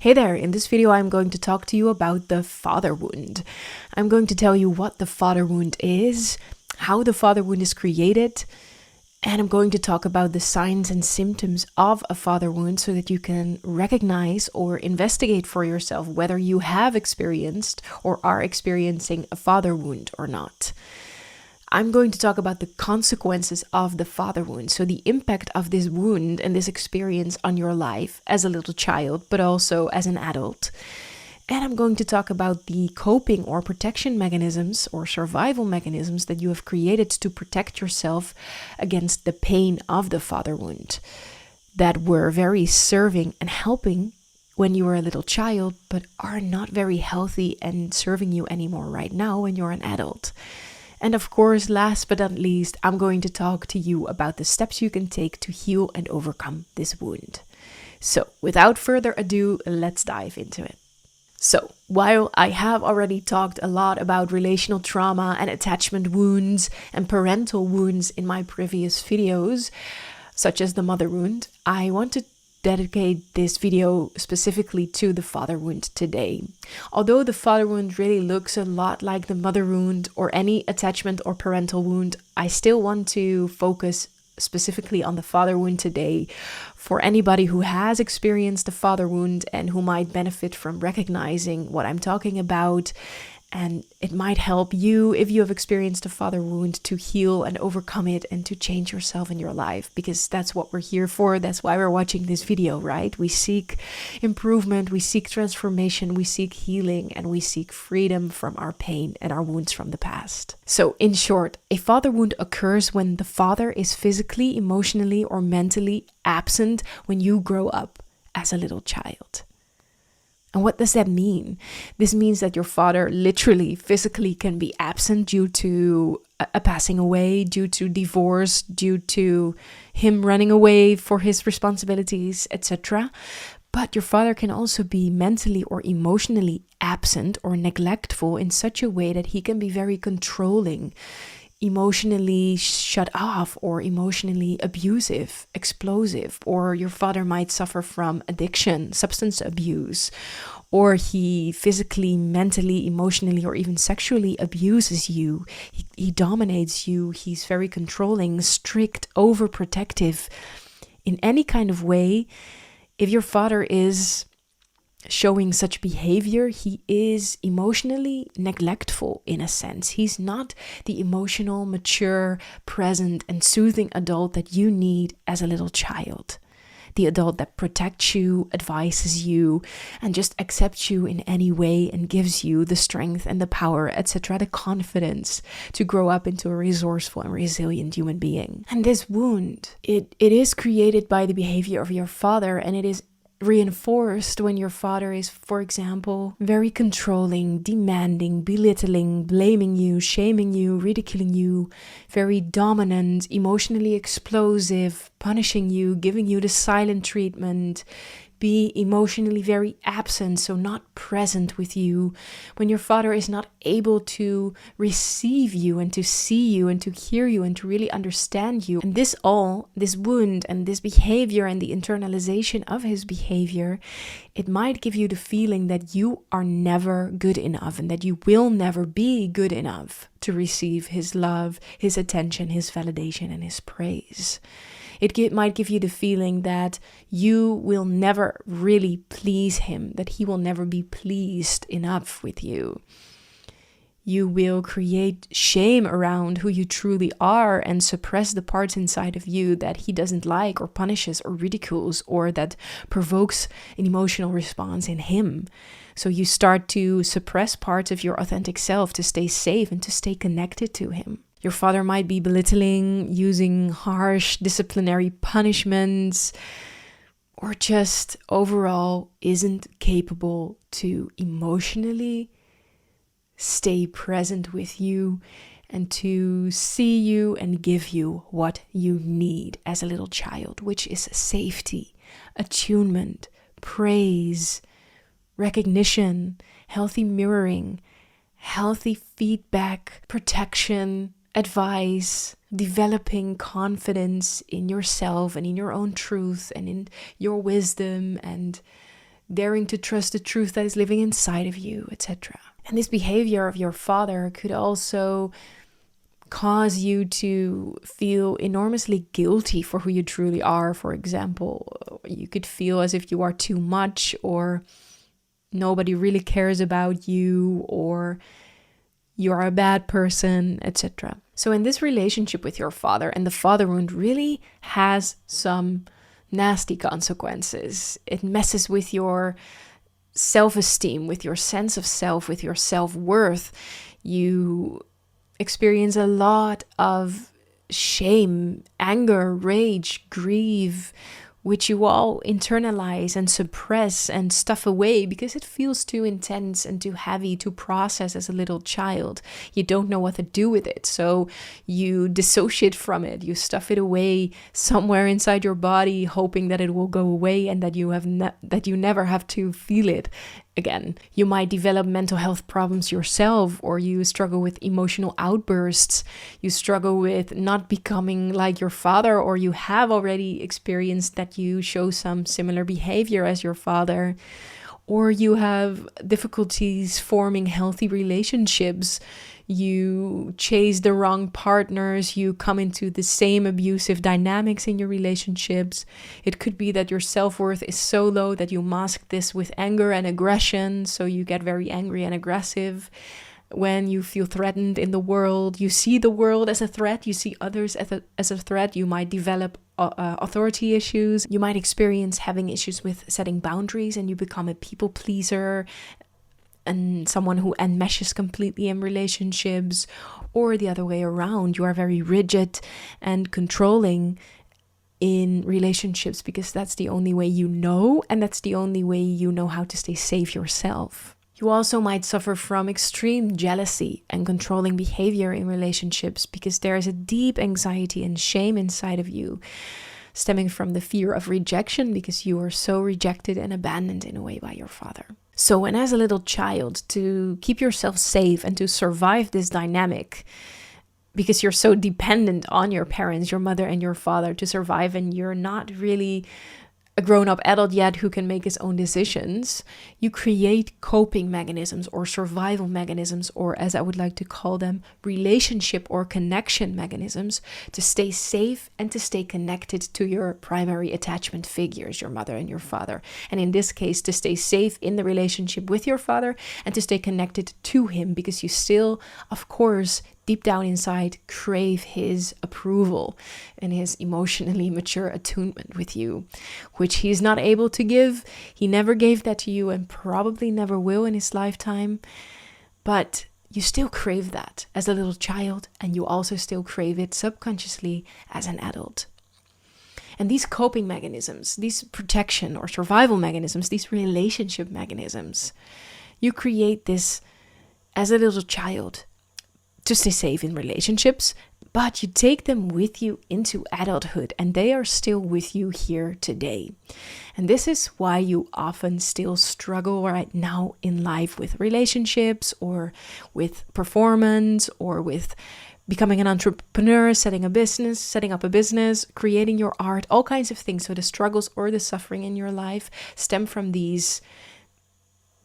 Hey there, in this video I'm going to talk to you about the father wound. I'm going to tell you what the father wound is, how the father wound is created, and I'm going to talk about the signs and symptoms of a father wound so that you can recognize or investigate for yourself whether you have experienced or are experiencing a father wound or not. I'm going to talk about the consequences of the father wound, so the impact of this wound and this experience on your life as a little child, but also as an adult. And I'm going to talk about the coping or protection mechanisms or survival mechanisms that you have created to protect yourself against the pain of the father wound that were very serving and helping when you were a little child, but are not very healthy and serving you anymore right now when you're an adult. And of course, last but not least, I'm going to talk to you about the steps you can take to heal and overcome this wound. So, without further ado, let's dive into it. So, while I have already talked a lot about relational trauma and attachment wounds and parental wounds in my previous videos, such as the mother wound, I want to dedicate this video specifically to the father wound today. Although the father wound really looks a lot like the mother wound or any attachment or parental wound, I still want to focus specifically on the father wound today for anybody who has experienced the father wound and who might benefit from recognizing what I'm talking about. And it might help you, if you have experienced a father wound, to heal and overcome it and to change yourself in your life, because that's what we're here for. That's why we're watching this video, right? We seek improvement, we seek transformation, we seek healing, and we seek freedom from our pain and our wounds from the past. So in short, a father wound occurs when the father is physically, emotionally, or mentally absent when you grow up as a little child. And what does that mean? This means that your father literally, physically can be absent due to a passing away, due to divorce, due to him running away for his responsibilities, etc. But your father can also be mentally or emotionally absent or neglectful in such a way that he can be very controlling, emotionally shut off, or emotionally abusive, explosive, or your father might suffer from addiction, substance abuse, or he physically, mentally, emotionally, or even sexually abuses you. He dominates you. He's very controlling, strict, overprotective in any kind of way. If your father is showing such behavior, he is emotionally neglectful in a sense. He's not the emotional, mature, present, and soothing adult that you need as a little child. The adult that protects you, advises you, and just accepts you in any way and gives you the strength and the power, etc., the confidence to grow up into a resourceful and resilient human being. And this wound, it is created by the behavior of your father, and it is reinforced when your father is, for example, very controlling, demanding, belittling, blaming you, shaming you, ridiculing you, very dominant, emotionally explosive, punishing you, giving you the silent treatment, be emotionally very absent, so not present with you, when your father is not able to receive you and to see you and to hear you and to really understand you. And this wound and this behavior and the internalization of his behavior, it might give you the feeling that you are never good enough and that you will never be good enough to receive his love, his attention, his validation, and his praise. It might give you the feeling that you will never really please him, that he will never be pleased enough with you. You will create shame around who you truly are and suppress the parts inside of you that he doesn't like or punishes or ridicules or that provokes an emotional response in him. So you start to suppress parts of your authentic self to stay safe and to stay connected to him. Your father might be belittling, using harsh disciplinary punishments, or just overall isn't capable to emotionally stay present with you and to see you and give you what you need as a little child, which is safety, attunement, praise, recognition, healthy mirroring, healthy feedback, protection, advice, developing confidence in yourself and in your own truth and in your wisdom, and daring to trust the truth that is living inside of you, etc. And this behavior of your father could also cause you to feel enormously guilty for who you truly are. For example, you could feel as if you are too much, or nobody really cares about you, or you are a bad person, etc. So in this relationship with your father, and the father wound really has some nasty consequences. It messes with your self-esteem, with your sense of self, with your self-worth. You experience a lot of shame, anger, rage, grief, which you all internalize and suppress and stuff away because it feels too intense and too heavy to process as a little child. You don't know what to do with it, so you dissociate from it. You stuff it away somewhere inside your body, hoping that it will go away and that you never have to feel it again. You might develop mental health problems yourself, or you struggle with emotional outbursts. You struggle with not becoming like your father, or you have already experienced that you show some similar behavior as your father, or you have difficulties forming healthy relationships. You chase the wrong partners, you come into the same abusive dynamics in your relationships. It could be that your self-worth is so low that you mask this with anger and aggression, so you get very angry and aggressive. When you feel threatened in the world, you see the world as a threat, you see others as a threat. You might develop authority issues. You might experience having issues with setting boundaries, and you become a people pleaser and someone who enmeshes completely in relationships. Or the other way around, you are very rigid and controlling in relationships because that's the only way you know, and that's the only way you know how to stay safe yourself. You also might suffer from extreme jealousy and controlling behavior in relationships because there is a deep anxiety and shame inside of you, stemming from the fear of rejection because you are so rejected and abandoned in a way by your father. So when as a little child, to keep yourself safe and to survive this dynamic, because you're so dependent on your parents, your mother and your father to survive, and you're not really a grown-up adult yet who can make his own decisions, you create coping mechanisms or survival mechanisms, or as I would like to call them, relationship or connection mechanisms, to stay safe and to stay connected to your primary attachment figures, your mother and your father. And in this case, to stay safe in the relationship with your father and to stay connected to him, because you still, of course, deep down inside, crave his approval and his emotionally mature attunement with you, which he's not able to give. He never gave that to you and probably never will in his lifetime. But you still crave that as a little child, and you also still crave it subconsciously as an adult. And these coping mechanisms, these protection or survival mechanisms, these relationship mechanisms, you create this as a little child to stay safe in relationships, but you take them with you into adulthood, and they are still with you here today. And this is why you often still struggle right now in life with relationships, or with performance, or with becoming an entrepreneur, setting up a business, creating your art, all kinds of things. So the struggles or the suffering in your life stem from these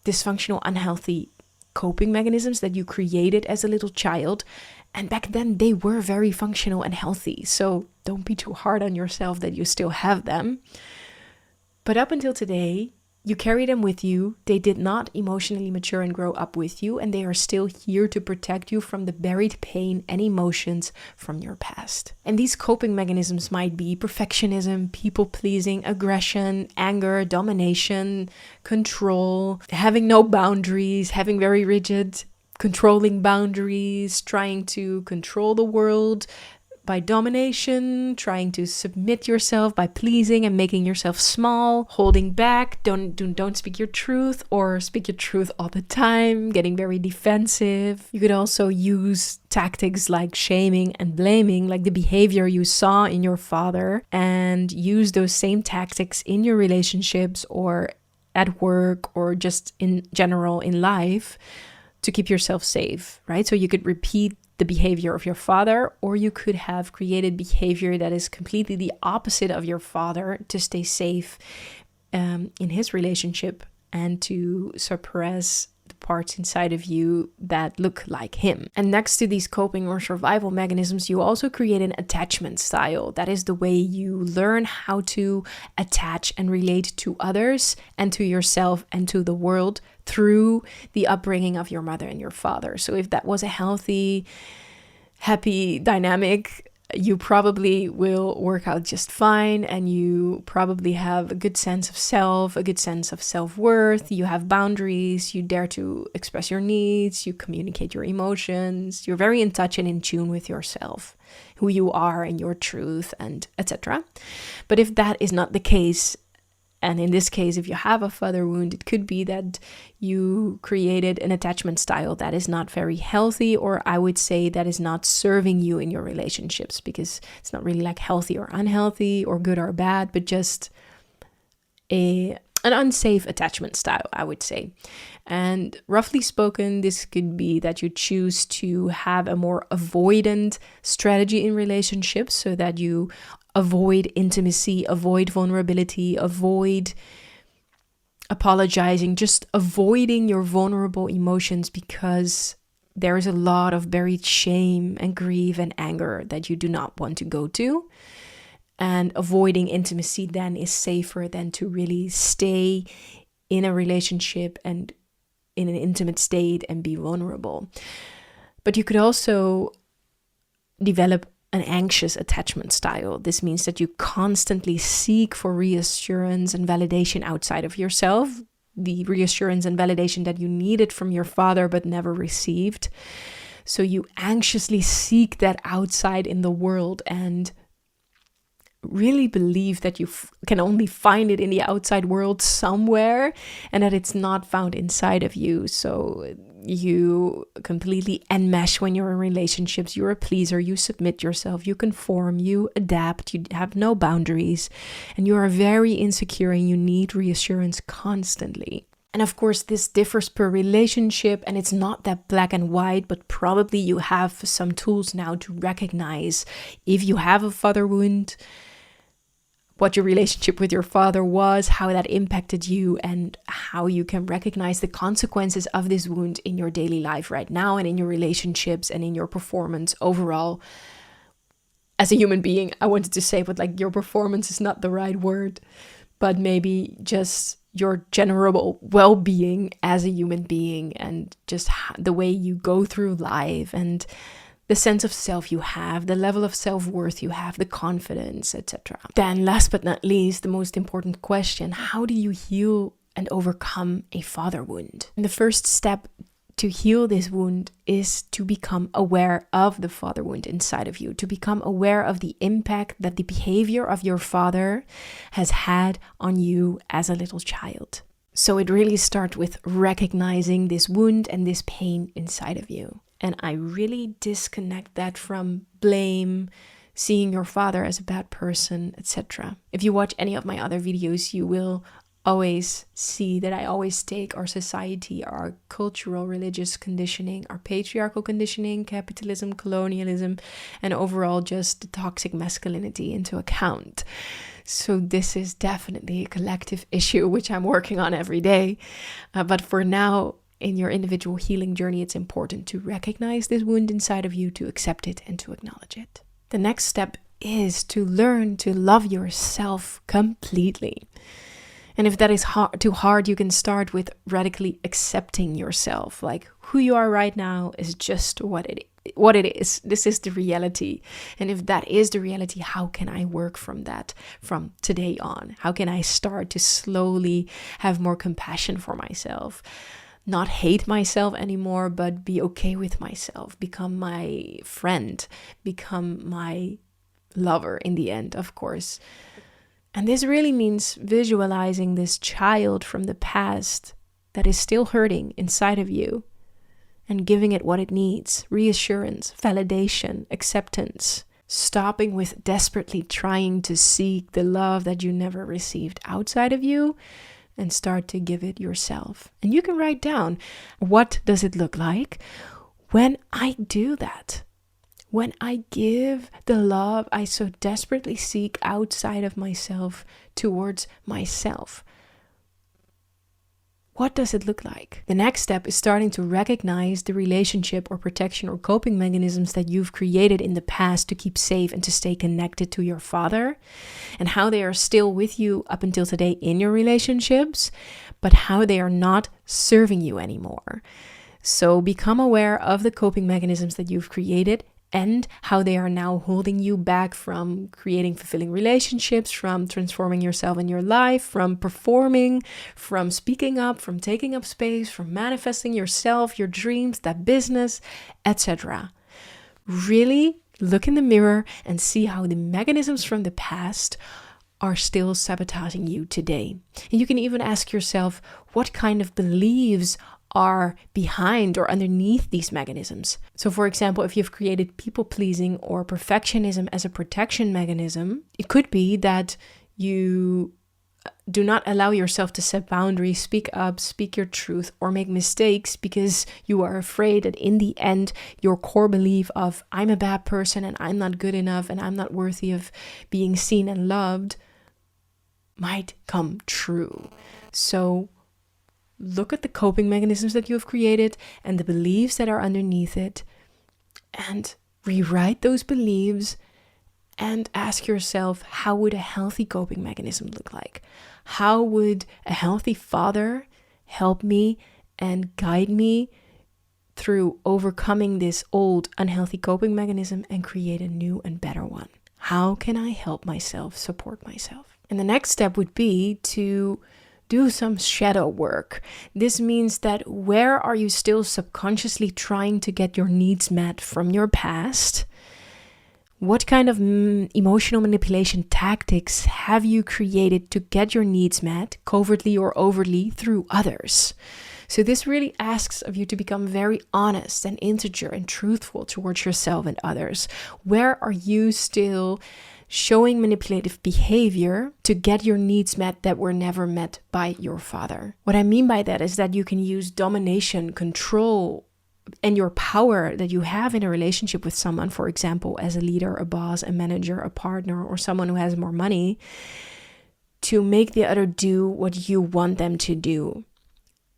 dysfunctional, unhealthy coping mechanisms that you created as a little child. And back then they were very functional and healthy. So don't be too hard on yourself that you still have them. But up until today, you carry them with you. They did not emotionally mature and grow up with you, and they are still here to protect you from the buried pain and emotions from your past. And these coping mechanisms might be perfectionism, people-pleasing, aggression, anger, domination, control, having no boundaries, having very rigid, controlling boundaries, trying to control the world by domination, trying to submit yourself by pleasing and making yourself small, holding back, don't speak your truth, or speak your truth all the time, getting very defensive. You could also use tactics like shaming and blaming, like the behavior you saw in your father, and use those same tactics in your relationships or at work or just in general in life to keep yourself safe, right? So you could repeat the behavior of your father, or you could have created behavior that is completely the opposite of your father to stay safe in his relationship and to suppress the parts inside of you that look like him. And next to these coping or survival mechanisms, you also create an attachment style. That is the way you learn how to attach and relate to others and to yourself and to the world through the upbringing of your mother and your father. So if that was a healthy, happy dynamic, you probably will work out just fine, and you probably have a good sense of self, a good sense of self-worth. You have boundaries, you dare to express your needs, you communicate your emotions, you're very in touch and in tune with yourself, who you are and your truth, and etc. But if that is not the case, and in this case, if you have a father wound, it could be that you created an attachment style that is not very healthy, or I would say that is not serving you in your relationships, because it's not really like healthy or unhealthy or good or bad, but just an unsafe attachment style, I would say. And roughly spoken, this could be that you choose to have a more avoidant strategy in relationships, so that you avoid intimacy, avoid vulnerability, avoid apologizing, just avoiding your vulnerable emotions, because there is a lot of buried shame and grief and anger that you do not want to go to. And avoiding intimacy then is safer than to really stay in a relationship and in an intimate state and be vulnerable. But you could also develop an anxious attachment style. This means that you constantly seek for reassurance and validation outside of yourself, the reassurance and validation that you needed from your father but never received. So you anxiously seek that outside in the world and really believe that you can only find it in the outside world somewhere, and that it's not found inside of you. So you completely enmesh when you're in relationships. You're a pleaser, you submit yourself, you conform, you adapt, you have no boundaries, and you are very insecure and you need reassurance constantly. And of course, this differs per relationship, and it's not that black and white, but probably you have some tools now to recognize if you have a father wound, what your relationship with your father was, how that impacted you, and how you can recognize the consequences of this wound in your daily life right now, and in your relationships and in your performance overall as a human being. I wanted to say, but like, your performance is not the right word, but maybe just your general well-being as a human being, and just the way you go through life, and the sense of self you have, the level of self-worth you have, the confidence, etc. Then last but not least, the most important question: how do you heal and overcome a father wound? And the first step to heal this wound is to become aware of the father wound inside of you, to become aware of the impact that the behavior of your father has had on you as a little child. So it really starts with recognizing this wound and this pain inside of you. And I really disconnect that from blame, seeing your father as a bad person, etc. If you watch any of my other videos, you will always see that I always take our society, our cultural, religious conditioning, our patriarchal conditioning, capitalism, colonialism, and overall just the toxic masculinity into account. So this is definitely a collective issue, which I'm working on every day. But for now, in your individual healing journey, it's important to recognize this wound inside of you, to accept it and to acknowledge it. The next step is to learn to love yourself completely. And if that is too hard, you can start with radically accepting yourself. Like, who you are right now is just what it is. This is the reality. And if that is the reality, how can I work from that from today on? How can I start to slowly have more compassion for myself? Not hate myself anymore, but be okay with myself, become my friend, become my lover in the end, of course. And this really means visualizing this child from the past that is still hurting inside of you and giving it what it needs: reassurance, validation, acceptance. Stopping with desperately trying to seek the love that you never received outside of you, and start to give it yourself. And you can write down, what does it look like when I do that? When I give the love I so desperately seek outside of myself towards myself. What does it look like? The next step is starting to recognize the relationship or protection or coping mechanisms that you've created in the past to keep safe and to stay connected to your father, and how they are still with you up until today in your relationships, but how they are not serving you anymore. So become aware of the coping mechanisms that you've created and how they are now holding you back from creating fulfilling relationships, from transforming yourself in your life, from performing, from speaking up, from taking up space, from manifesting yourself, your dreams, that business, etc. Really look in the mirror and see how the mechanisms from the past are still sabotaging you today. And you can even ask yourself, what kind of beliefs are behind or underneath these mechanisms? So for example, if you've created people-pleasing or perfectionism as a protection mechanism, it could be that you do not allow yourself to set boundaries, speak up, speak your truth, or make mistakes because you are afraid that in the end, your core belief of I'm a bad person and I'm not good enough and I'm not worthy of being seen and loved might come true. So look at the coping mechanisms that you have created and the beliefs that are underneath it, and rewrite those beliefs and ask yourself, how would a healthy coping mechanism look like? How would a healthy father help me and guide me through overcoming this old unhealthy coping mechanism and create a new and better one? How can I help myself support myself? And the next step would be to do some shadow work. This means that where are you still subconsciously trying to get your needs met from your past? What kind of emotional manipulation tactics have you created to get your needs met, covertly or overtly, through others? So this really asks of you to become very honest and integer and truthful towards yourself and others. Where are you still showing manipulative behavior to get your needs met that were never met by your father? What I mean by that is that you can use domination, control, and your power that you have in a relationship with someone, for example, as a leader, a boss, a manager, a partner, or someone who has more money, to make the other do what you want them to do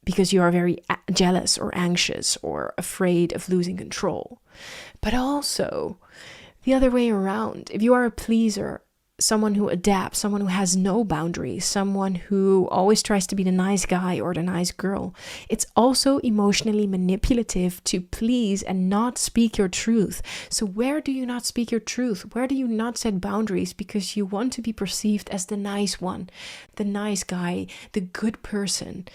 because you are very jealous or anxious or afraid of losing control. But also the other way around. If you are a pleaser, someone who adapts, someone who has no boundaries, someone who always tries to be the nice guy or the nice girl, it's also emotionally manipulative to please and not speak your truth. So where do you not speak your truth? Where do you not set boundaries because you want to be perceived as the nice one, the nice guy, the good person?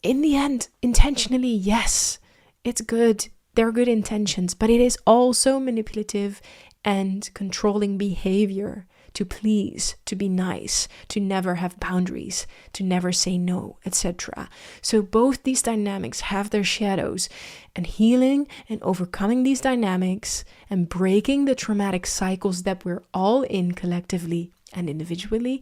In the end, intentionally, yes, it's good. They're good intentions, but it is also manipulative and controlling behavior to please, to be nice, to never have boundaries, to never say no, etc. So both these dynamics have their shadows, and healing and overcoming these dynamics and breaking the traumatic cycles that we're all in collectively and individually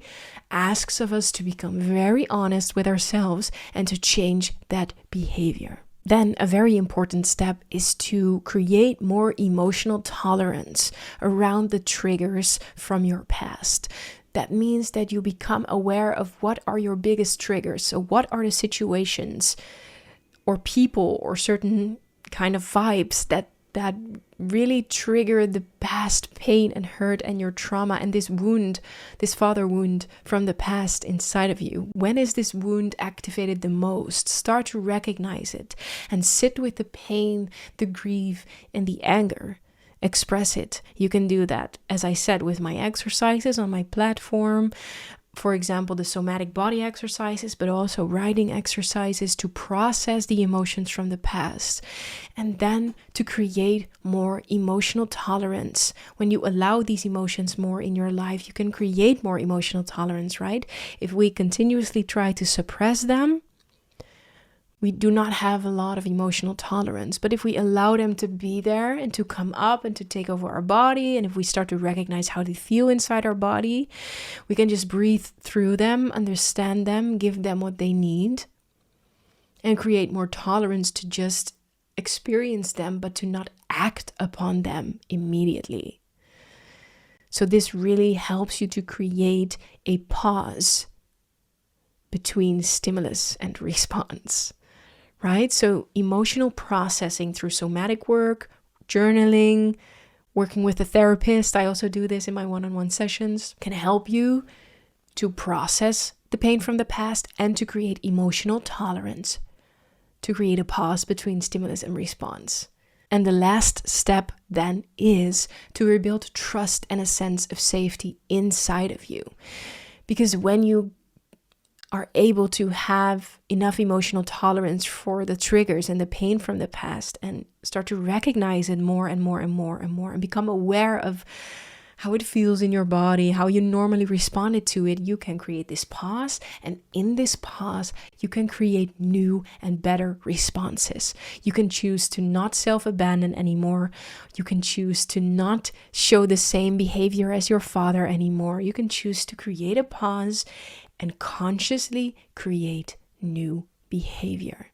asks of us to become very honest with ourselves and to change that behavior. Then a very important step is to create more emotional tolerance around the triggers from your past. That means that you become aware of what are your biggest triggers. So what are the situations or people or certain kind of vibes that really trigger the past pain and hurt and your trauma and this wound, this father wound from the past inside of you. When is this wound activated the most? Start to recognize it and sit with the pain, the grief, and the anger. Express it. You can do that, as I said, with my exercises on my platform. For example, the somatic body exercises, but also writing exercises to process the emotions from the past. And then to create more emotional tolerance. When you allow these emotions more in your life, you can create more emotional tolerance, right? If we continuously try to suppress them, we do not have a lot of emotional tolerance. But if we allow them to be there and to come up and to take over our body, and if we start to recognize how they feel inside our body, we can just breathe through them, understand them, give them what they need, and create more tolerance to just experience them, but to not act upon them immediately. So this really helps you to create a pause between stimulus and response, right? So emotional processing through somatic work, journaling, working with a therapist, I also do this in my one-on-one sessions, can help you to process the pain from the past and to create emotional tolerance, to create a pause between stimulus and response. And the last step then is to rebuild trust and a sense of safety inside of you. Because when you are able to have enough emotional tolerance for the triggers and the pain from the past and start to recognize it more and more and more and more and become aware of how it feels in your body, how you normally responded to it, you can create this pause. And in this pause, you can create new and better responses. You can choose to not self-abandon anymore. You can choose to not show the same behavior as your father anymore. You can choose to create a pause and consciously create new behavior.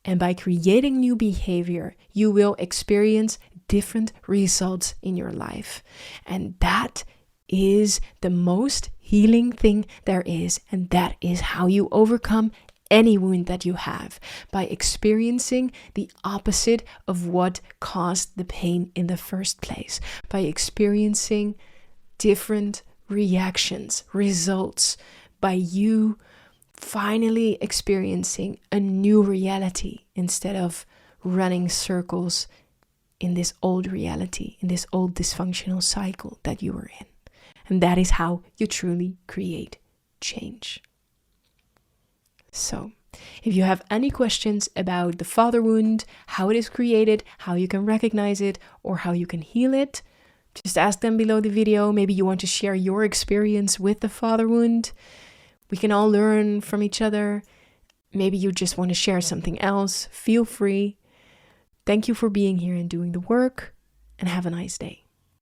And by creating new behavior, you will experience different results in your life. And that is the most healing thing there is. And that is how you overcome any wound that you have, by experiencing the opposite of what caused the pain in the first place, by experiencing different reactions, results, by you finally experiencing a new reality instead of running circles in this old reality, in this old dysfunctional cycle that you were in. And that is how you truly create change. So, if you have any questions about the father wound, how it is created, how you can recognize it, or how you can heal it, just ask them below the video. Maybe you want to share your experience with the father wound. We can all learn from each other. Maybe you just want to share something else. Feel free. Thank you for being here and doing the work, and have a nice day.